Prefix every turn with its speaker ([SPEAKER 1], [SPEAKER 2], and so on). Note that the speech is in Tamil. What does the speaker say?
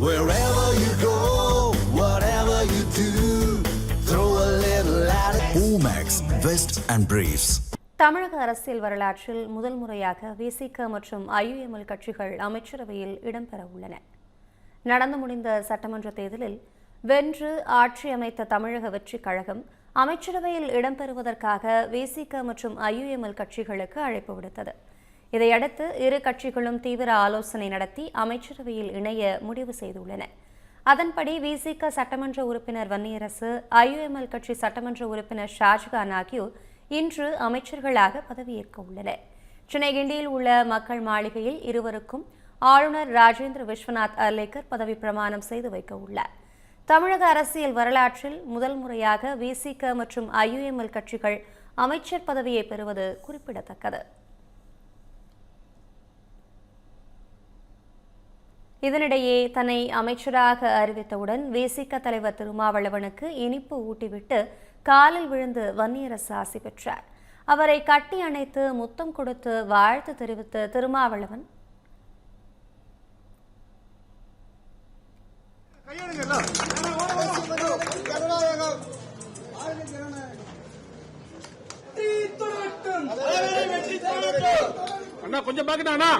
[SPEAKER 1] Wherever you go, whatever you do, throw a little at it. Omax, Vest and Briefs.
[SPEAKER 2] தமிழக அரசியல் வரலாற்றில் முதல் முறையாக விசிக மற்றும் ஐயுஎம்எல் கட்சிகள் அமைச்சரவையில் இடம்பெற உள்ளன. நடந்து முடிந்த சட்டமன்ற தேர்தலில் வென்று ஆட்சி அமைத்த தமிழக வெற்றிக் கழகம் அமைச்சரவையில் இடம்பெறுவதற்காக விசிக மற்றும் ஐயுஎம்எல் கட்சிகளுக்கு அழைப்பு விடுத்தது. இதையடுத்து இரு கட்சிகளும் தீவிர ஆலோசனை நடத்தி அமைச்சரவையில் இணைய முடிவு செய்துள்ளன. அதன்படி விசிக சட்டமன்ற உறுப்பினர் வன்னியரசு, ஐயுஎம்எல் கட்சி சட்டமன்ற உறுப்பினர் ஷாஜகான் ஆகியோர் இன்று அமைச்சர்களாக பதவியேற்க உள்ளனர். சென்னை கிண்டியில் உள்ள மக்கள் மாளிகையில் இருவருக்கும் ஆளுநர் ராஜேந்திர விஸ்வநாத் அர்லேக்கர் பதவி பிரமாணம் செய்து வைக்க உள்ளார். தமிழக அரசியல் வரலாற்றில் முதல் முறையாக விசிக மற்றும் ஐயுஎம்எல் கட்சிகள் அமைச்சர் பதவியை பெறுவது குறிப்பிடத்தக்கது. இதனிடையே தன்னை அமைச்சராக அறிவித்தவுடன் விசிக தலைவர் திருமாவளவனுக்கு இனிப்பு ஊட்டிவிட்டு காலில் விழுந்து வன்னியரசு ஆசி பெற்றார். அவரை கட்டி அணைத்து முத்தம் கொடுத்து வாழ்த்து தெரிவித்த திருமாவளவன்
[SPEAKER 3] கொஞ்சம் பாக்கட்டானா